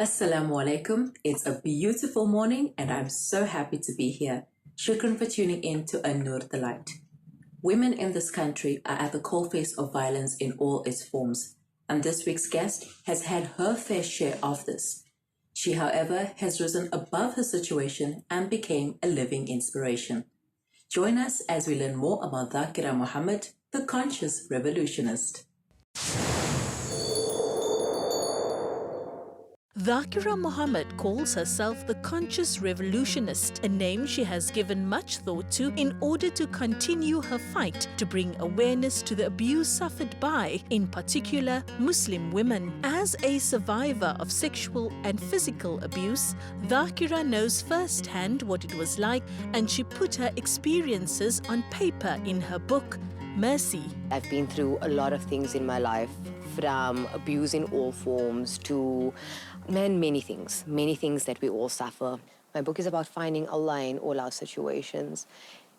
Assalamu alaikum. It's a beautiful morning and I'm so happy to be here. Shukran for tuning in to An-Nur the Light. Women in this country are at the coalface of violence in all its forms, and this week's guest has had her fair share of this. She, however, has risen above her situation and became a living inspiration. Join us as we learn more about Thaakirah Mohamed, the conscious revolutionist. Thaakirah Mohamed calls herself the conscious revolutionist, a name she has given much thought to in order to continue her fight to bring awareness to the abuse suffered by, in particular, Muslim women. As a survivor of sexual and physical abuse, Thaakirah knows firsthand what it was like, and she put her experiences on paper in her book, Mercy. I've been through a lot of things in my life, from abuse in all forms to many things that we all suffer. My book is about finding Allah in all our situations.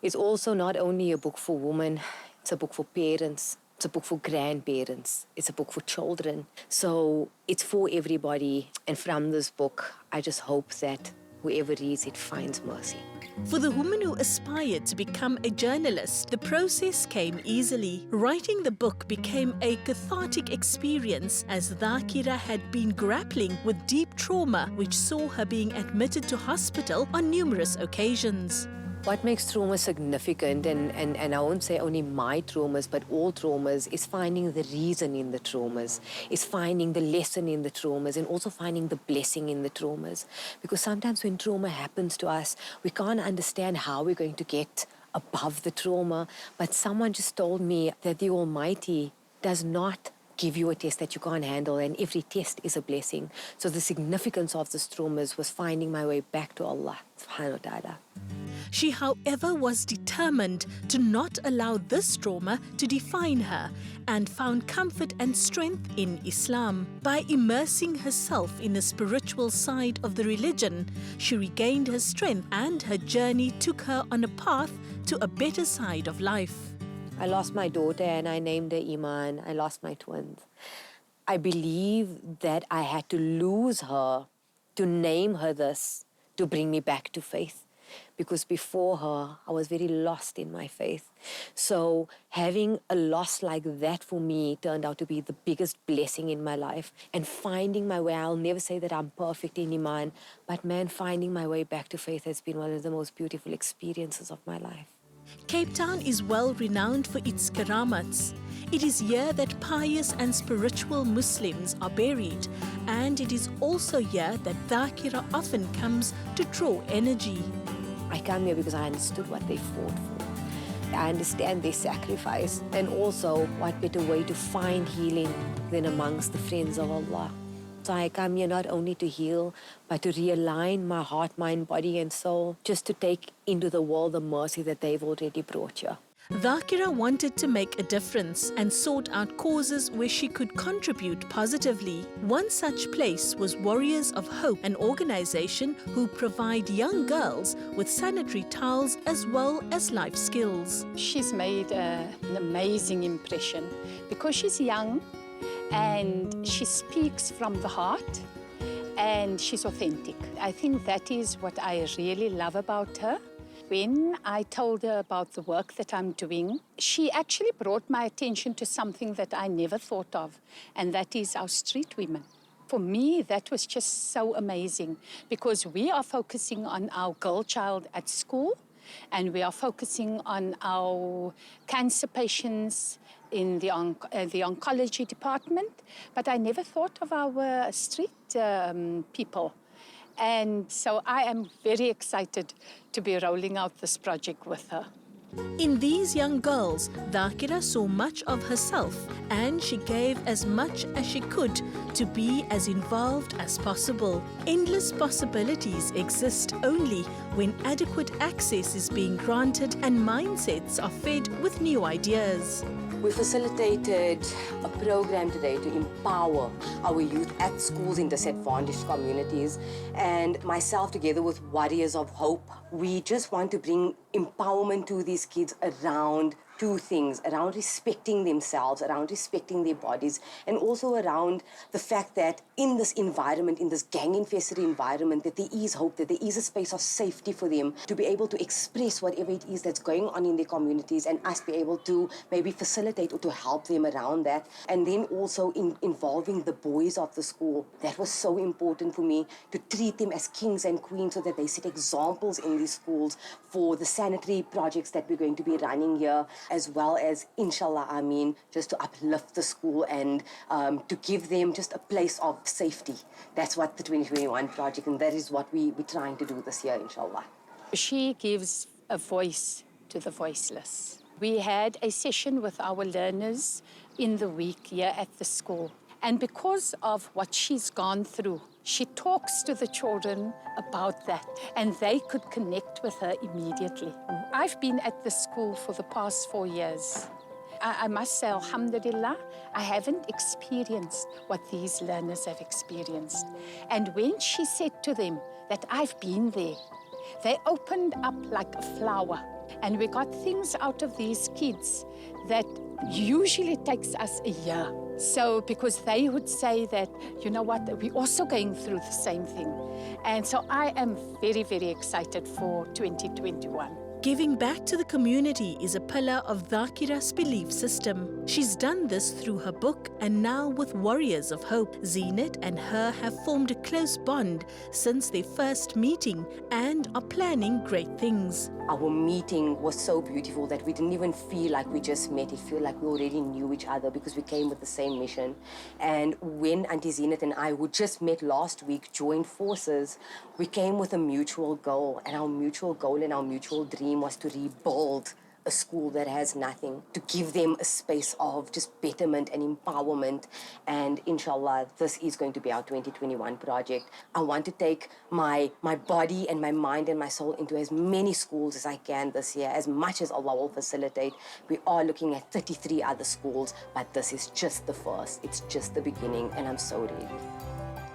It's also not only a book for women, it's a book for parents, it's a book for grandparents, it's a book for children. So it's for everybody, and from this book, I just hope that whoever reads it finds mercy. For the woman who aspired to become a journalist, the process came easily. Writing the book became a cathartic experience as Thaakirah had been grappling with deep trauma which saw her being admitted to hospital on numerous occasions. What makes trauma significant, and I won't say only my traumas, but all traumas, is finding the reason in the traumas, is finding the lesson in the traumas, and also finding the blessing in the traumas. Because sometimes when trauma happens to us, we can't understand how we're going to get above the trauma. But someone just told me that the Almighty does not give you a test that you can't handle, and every test is a blessing. So the significance of these traumas was finding my way back to Allah subhanahu wa ta'ala. She, however, was determined to not allow this trauma to define her and found comfort and strength in Islam. By immersing herself in the spiritual side of the religion, she regained her strength, and her journey took her on a path to a better side of life. I lost my daughter and I named her Iman. I lost my twins. I believe that I had to lose her to name her this, to bring me back to faith. Because before her, I was very lost in my faith. So having a loss like that for me turned out to be the biggest blessing in my life. And finding my way, I'll never say that I'm perfect in Iman, but man, finding my way back to faith has been one of the most beautiful experiences of my life. Cape Town is well renowned for its karamats. It is here that pious and spiritual Muslims are buried, and it is also here that Thaakirah often comes to draw energy. I come here because I understood what they fought for. I understand their sacrifice, and also what better way to find healing than amongst the friends of Allah. So I come here not only to heal, but to realign my heart, mind, body and soul, just to take into the world the mercy that they've already brought here. Thaakirah wanted to make a difference and sought out causes where she could contribute positively. One such place was Warriors of Hope, an organization who provide young girls with sanitary towels as well as life skills. She's made an amazing impression because she's young and she speaks from the heart and she's authentic. I think that is what I really love about her. When I told her about the work that I'm doing, she actually brought my attention to something that I never thought of, and that is our street women. For me, that was just so amazing because we are focusing on our girl child at school, and we are focusing on our cancer patients in the oncology department, but I never thought of our street people. And so I am very excited to be rolling out this project with her. In these young girls, Thaakirah saw much of herself, and she gave as much as she could to be as involved as possible. Endless possibilities exist only when adequate access is being granted and mindsets are fed with new ideas. We facilitated a program today to empower our youth at schools in disadvantaged communities. And myself, together with Warriors of Hope, we just want to bring empowerment to these kids around two things, around respecting themselves, around respecting their bodies, and also around the fact that in this environment, in this gang-infested environment, that there is hope, that there is a space of safety for them to be able to express whatever it is that's going on in their communities, and us be able to maybe facilitate or to help them around that. And then also involving the boys of the school. That was so important for me, to treat them as kings and queens so that they set examples in these schools for the sanitary projects that we're going to be running here, as well as, inshallah, just to uplift the school and to give them just a place of safety. That's what the 2021 project, and that is what we're trying to do this year, inshallah. She gives a voice to the voiceless. We had a session with our learners in the week here at the school. And because of what she's gone through, she talks to the children about that, and they could connect with her immediately. I've been at the school for the past 4 years. I must say, alhamdulillah, I haven't experienced what these learners have experienced. And when she said to them that I've been there, they opened up like a flower. And we got things out of these kids that usually takes us a year. So, because they would say that, you know what, we're also going through the same thing. And so I am very, very excited for 2021. Giving back to the community is a pillar of Thaakirah's belief system. She's done this through her book, and now with Warriors of Hope, Zenit and her have formed a close bond since their first meeting and are planning great things. Our meeting was so beautiful that we didn't even feel like we just met. It felt like we already knew each other because we came with the same mission. And when Auntie Zenit and I, who just met last week, joined forces, we came with a mutual goal. And our mutual goal and our mutual dream was to rebuild a school that has nothing, to give them a space of just betterment and empowerment. And inshallah, this is going to be our 2021 project. I want to take my body and my mind and my soul into as many schools as I can this year, as much as Allah will facilitate. We are looking at 33 other schools, but this is just the first. It's just the beginning, and I'm so ready.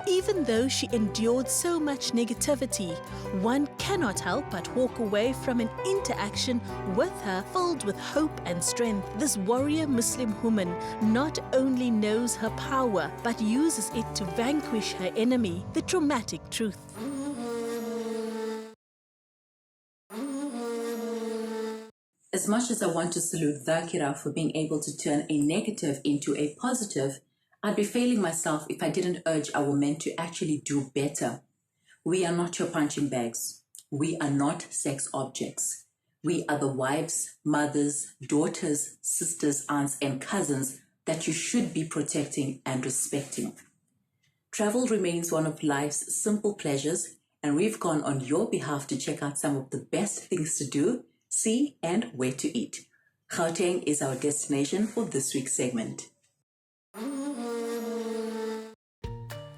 Even though she endured so much negativity, one cannot help but walk away from an interaction with her filled with hope and strength. This warrior Muslim woman not only knows her power, but uses it to vanquish her enemy, the traumatic truth. As much as I want to salute Thaakirah for being able to turn a negative into a positive, I'd be failing myself if I didn't urge our men to actually do better. We are not your punching bags. We are not sex objects. We are the wives, mothers, daughters, sisters, aunts, and cousins that you should be protecting and respecting. Travel remains one of life's simple pleasures, and we've gone on your behalf to check out some of the best things to do, see, and where to eat. Gauteng is our destination for this week's segment.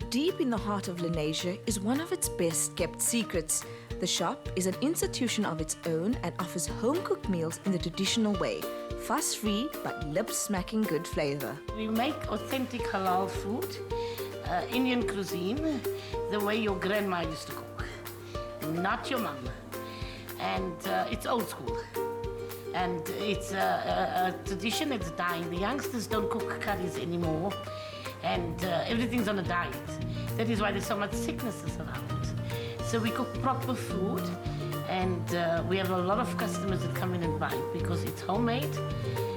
Deep in the heart of Lenasia is one of its best-kept secrets. The shop is an institution of its own and offers home-cooked meals in the traditional way, fuss-free but lip-smacking good flavor. We make authentic halal food, Indian cuisine, the way your grandma used to cook, not your mum. And it's old school. And it's a tradition that's dying. The youngsters don't cook curries anymore. And everything's on a diet. That is why there's so much sicknesses around. So we cook proper food, and we have a lot of customers that come in and buy it because it's homemade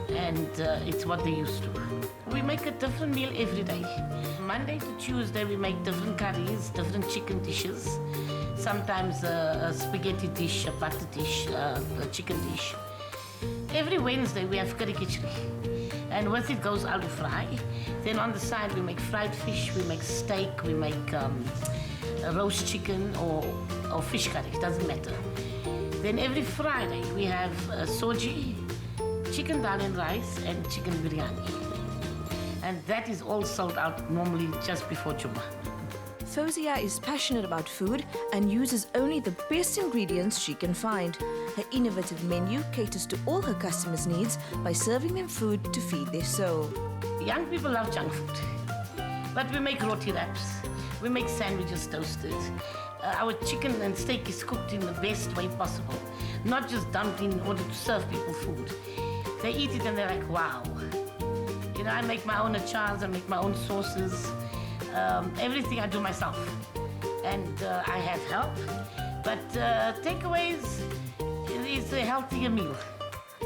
and it's what they used to. We make a different meal every day. Monday to Tuesday we make different curries, different chicken dishes. Sometimes a spaghetti dish, a butter dish, a chicken dish. Every Wednesday we have curry khichdi. And with it goes aloo fry. Then on the side we make fried fish, we make steak, we make roast chicken or fish curry, doesn't matter. Then every Friday we have soji, chicken dal and rice, and chicken biryani. And that is all sold out normally just before Jummah. Fozia is passionate about food and uses only the best ingredients she can find. Her innovative menu caters to all her customers' needs by serving them food to feed their soul. Young people love junk food, but we make roti wraps, we make sandwiches toasted. Our chicken and steak is cooked in the best way possible, not just dumped in order to serve people food. They eat it and they're like, wow. You know, I make my own achars, I make my own sauces. Everything I do myself. And I have help. But takeaways is a healthier meal.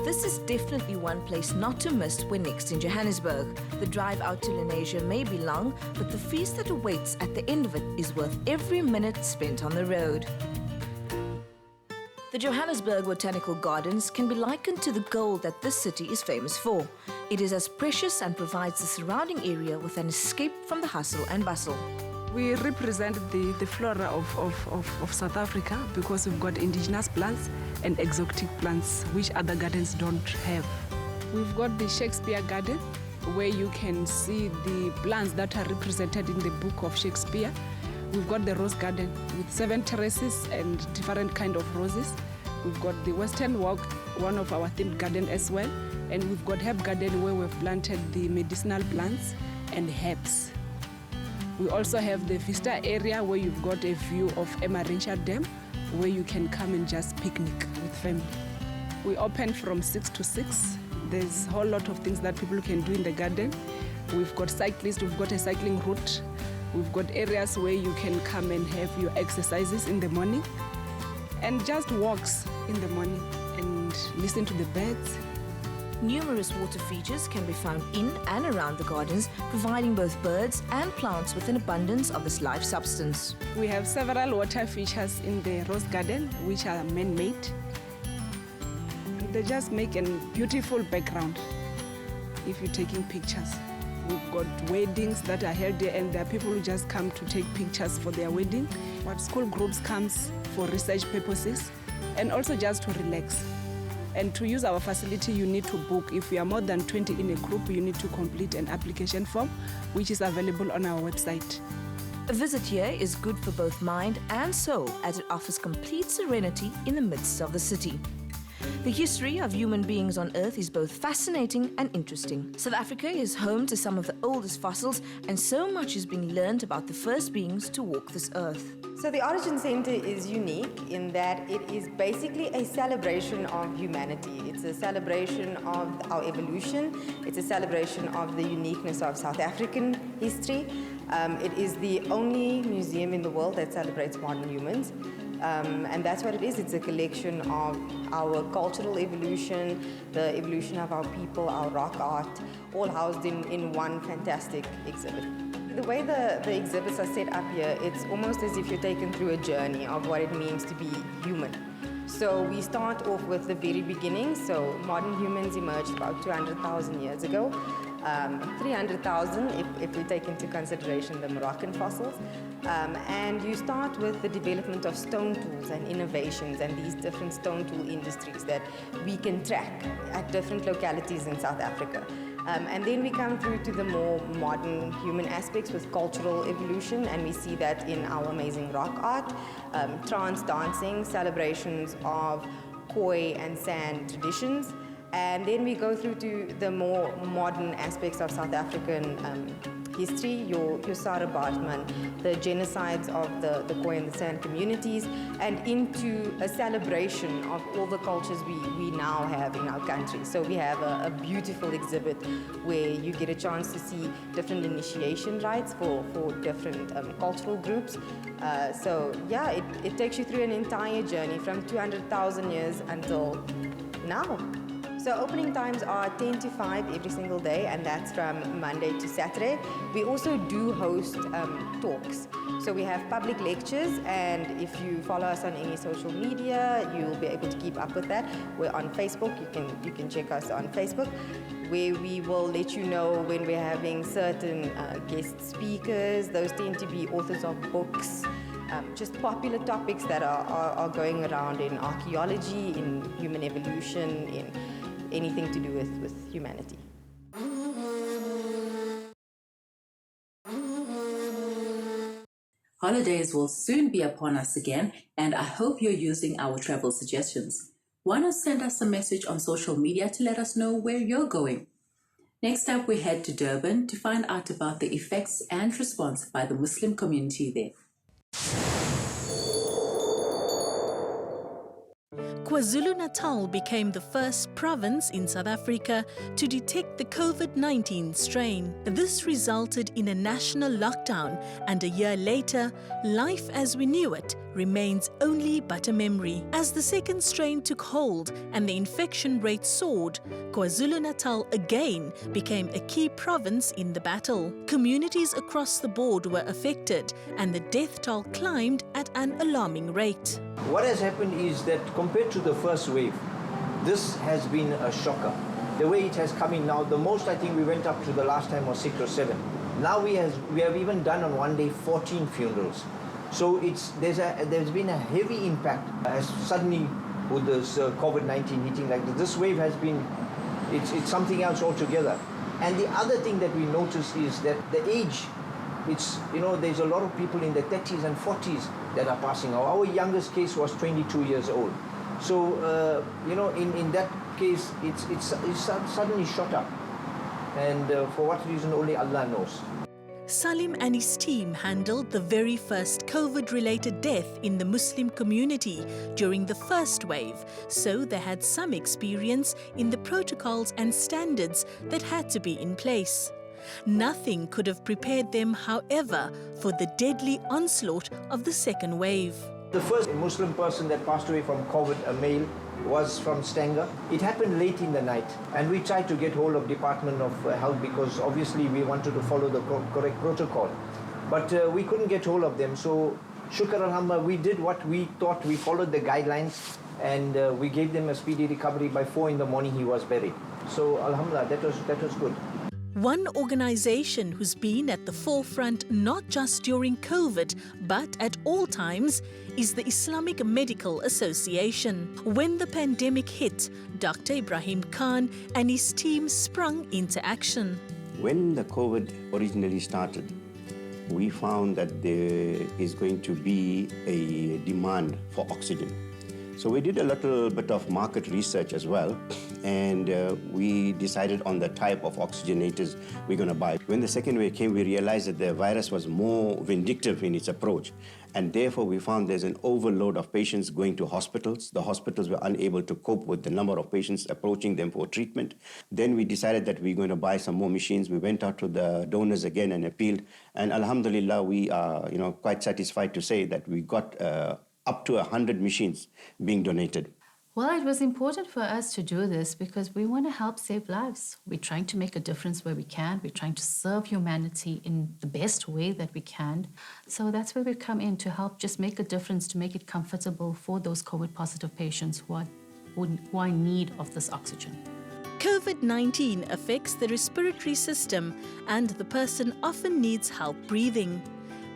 This is definitely one place not to miss when next in Johannesburg. The drive out to Lenasia may be long, but the feast that awaits at the end of it is worth every minute spent on the road. The Johannesburg Botanical Gardens can be likened to the gold that this city is famous for. It is as precious and provides the surrounding area with an escape from the hustle and bustle. We represent the flora of South Africa because we've got indigenous plants and exotic plants which other gardens don't have. We've got the Shakespeare Garden where you can see the plants that are represented in the book of Shakespeare. We've got the Rose Garden with 7 terraces and different kind of roses. We've got the Western Walk, one of our themed garden as well. And we've got Herb Garden where we've planted the medicinal plants and herbs. We also have the Vista area where you've got a view of Emmarentia Dam where you can come and just picnic with family. We open from 6 to 6. There's a whole lot of things that people can do in the garden. We've got cyclists, we've got a cycling route. We've got areas where you can come and have your exercises in the morning and just walks in the morning and listen to the birds. Numerous water features can be found in and around the gardens, providing both birds and plants with an abundance of this life substance. We have several water features in the Rose Garden, which are man-made. They just make a beautiful background if you're taking pictures. We've got weddings that are held there, and there are people who just come to take pictures for their wedding. But school groups comes for research purposes and also just to relax. And to use our facility, you need to book. If you are more than 20 in a group, you need to complete an application form, which is available on our website. A visit here is good for both mind and soul, as it offers complete serenity in the midst of the city. The history of human beings on Earth is both fascinating and interesting. South Africa is home to some of the oldest fossils, and so much is being learned about the first beings to walk this earth. So the Origin Center is unique in that it is basically a celebration of humanity. It's a celebration of our evolution. It's a celebration of the uniqueness of South African history. It is the only museum in the world that celebrates modern humans. And that's what it is. It's a collection of our cultural evolution, the evolution of our people, our rock art, all housed in one fantastic exhibit. The way the exhibits are set up here, it's almost as if you're taken through a journey of what it means to be human. So we start off with the very beginning. So modern humans emerged about 200,000 years ago. 300,000 if we take into consideration the Moroccan fossils. And you start with the development of stone tools and innovations and these different stone tool industries that we can track at different localities in South Africa. And then we come through to the more modern human aspects with cultural evolution, and we see that in our amazing rock art, trance dancing, celebrations of koi and sand traditions. And then we go through to the more modern aspects of South African history, your Sarah Bartman, the genocides of the Khoi and the San communities, and into a celebration of all the cultures we now have in our country. So we have a beautiful exhibit where you get a chance to see different initiation rites for different cultural groups. So yeah, it takes you through an entire journey from 200,000 years until now. So opening times are 10 to 5 every single day, and that's from Monday to Saturday. We also do host talks. So we have public lectures, and if you follow us on any social media, you'll be able to keep up with that. We're on Facebook. You can check us on Facebook, where we will let you know when we're having certain guest speakers. Those tend to be authors of books, just popular topics that are going around in archaeology, in human evolution, in anything to do with humanity. Holidays will soon be upon us again, and I hope you're using our travel suggestions. Why not send us a message on social media to let us know where you're going? Next up, we head to Durban to find out about the effects and response by the Muslim community there. Kwazulu Natal became the first province in South Africa to detect the COVID-19 strain. This resulted in a national lockdown, and a year later, life as we knew it remains only but a memory. As the second strain took hold and the infection rate soared, Kwazulu Natal again became a key province in the battle. Communities across the board were affected, and the death toll climbed at an alarming rate. What has happened is that compared to the first wave, this has been a shocker. The way it has come in now, the most I think we went up to the last time was 6 or 7. Now we have even done on one day 14 funerals. So there's been a heavy impact as suddenly with this COVID-19 hitting like this. This wave has been, it's something else altogether. And the other thing that we notice is that the age, there's a lot of people in the 30s and 40s that are passing out. Our youngest case was 22 years old. So, in that case, it's suddenly shot up. And for what reason, only Allah knows. Salim and his team handled the very first COVID-related death in the Muslim community during the first wave, so they had some experience in the protocols and standards that had to be in place. Nothing could have prepared them, however, for the deadly onslaught of the second wave. The first Muslim person that passed away from COVID, a male, was from Stanger. It happened late in the night, and we tried to get hold of Department of Health because obviously we wanted to follow the correct protocol. But we couldn't get hold of them, so shukr alhamdulillah, we did what we thought. We followed the guidelines, and we gave them a speedy recovery. By 4 in the morning he was buried. So alhamdulillah, that was good. One organization who's been at the forefront not just during COVID, but at all times, is the Islamic Medical Association. When the pandemic hit, Dr. Ibrahim Khan and his team sprung into action. When the COVID originally started, we found that there is going to be a demand for oxygen. So we did a little bit of market research as well, and we decided on the type of oxygenators we're going to buy. When the second wave came, we realized that the virus was more vindictive in its approach, and therefore we found there's an overload of patients going to hospitals. The hospitals were unable to cope with the number of patients approaching them for treatment. Then we decided that we're going to buy some more machines. We went out to the donors again and appealed, and alhamdulillah, we are quite satisfied to say that we got up to 100 machines being donated. Well, it was important for us to do this because we want to help save lives. We're trying to make a difference where we can. We're trying to serve humanity in the best way that we can. So that's where we come in to help just make a difference, to make it comfortable for those COVID-positive patients who are in need of this oxygen. COVID-19 affects the respiratory system, and the person often needs help breathing.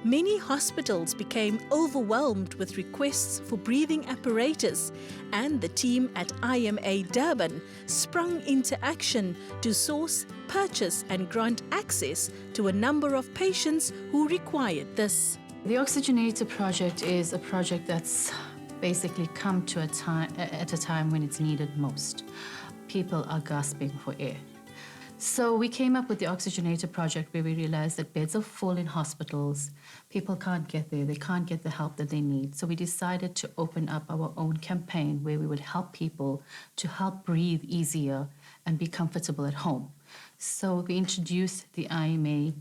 Many hospitals became overwhelmed with requests for breathing apparatus, and the team at IMA Durban sprung into action to source, purchase and grant access to a number of patients who required this. The Oxygenator project is a project that's basically come to at a time when it's needed most. People are gasping for air. So we came up with the Oxygenator project where we realized that beds are full in hospitals. People can't get there. They can't get the help that they need. So we decided to open up our own campaign where we would help people to help breathe easier and be comfortable at home. So we introduced the IMA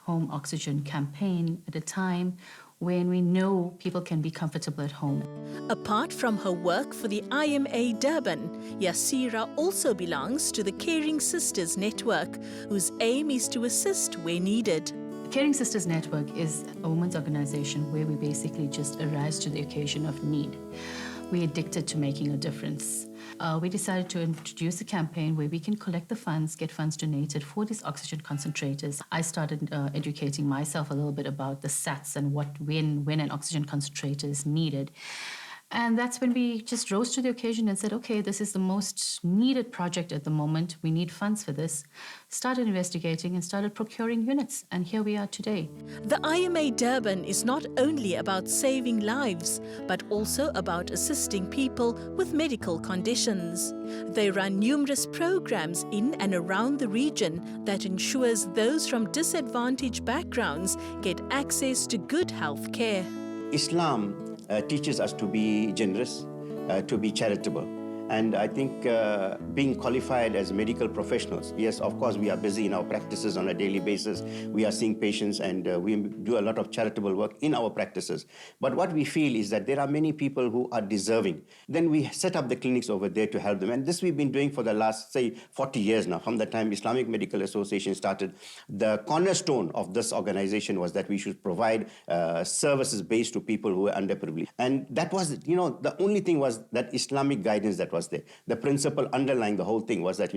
Home Oxygen campaign at a time when we know people can be comfortable at home. Apart from her work for the IMA Durban, Yasira also belongs to the Caring Sisters Network, whose aim is to assist where needed. Caring Sisters Network is a women's organization where we basically just arise to the occasion of need. We're addicted to making a difference. We decided to introduce a campaign where we can collect the funds, get funds donated for these oxygen concentrators. I started educating myself a little bit about the SATs and when an oxygen concentrator is needed. And that's when we just rose to the occasion and said, okay, this is the most needed project at the moment. We need funds for this. Started investigating and started procuring units. And here we are today. The IMA Durban is not only about saving lives, but also about assisting people with medical conditions. They run numerous programs in and around the region that ensures those from disadvantaged backgrounds get access to good health care. Islam teaches us to be generous, to be charitable. And I think being qualified as medical professionals, yes, of course, we are busy in our practices on a daily basis. We are seeing patients and we do a lot of charitable work in our practices. But what we feel is that there are many people who are deserving. Then we set up the clinics over there to help them. And this we've been doing for the last, say, 40 years now. From the time Islamic Medical Association started, the cornerstone of this organization was that we should provide services based to people who are underprivileged. And that was, the only thing was that Islamic guidance that was there. The principle underlying the whole thing was that,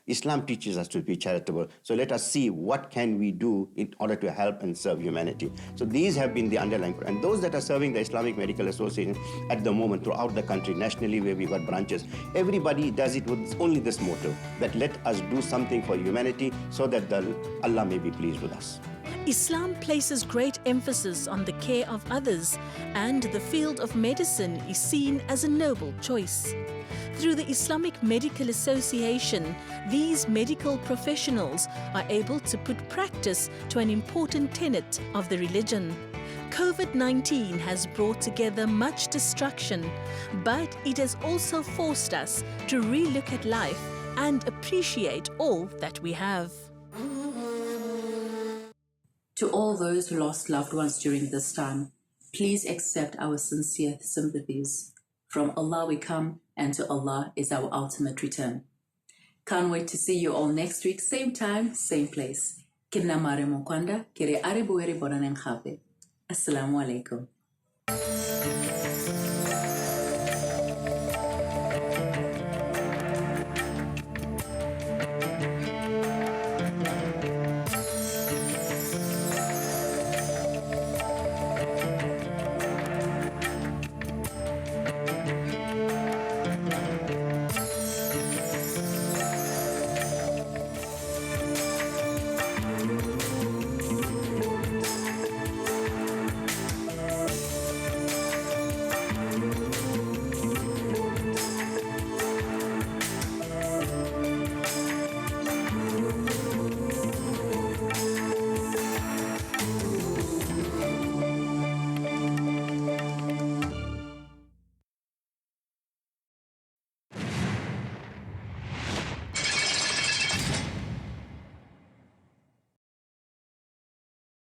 Islam teaches us to be charitable. So let us see what can we do in order to help and serve humanity. So these have been the underlying. And those that are serving the Islamic Medical Association at the moment throughout the country, nationally where we've got branches, everybody does it with only this motto, that let us do something for humanity so that Allah may be pleased with us. Islam places great emphasis on the care of others, and the field of medicine is seen as a noble choice. Through the Islamic Medical Association, these medical professionals are able to put practice to an important tenet of the religion. COVID-19 has brought together much destruction, but it has also forced us to relook at life and appreciate all that we have. To all those who lost loved ones during this time, please accept our sincere sympathies. From Allah we come, and to Allah is our ultimate return. Can't wait to see you all next week, same time, same place. Kinna mare mokwanda, kire aribueri boraneng khabe. Assalamu alaikum.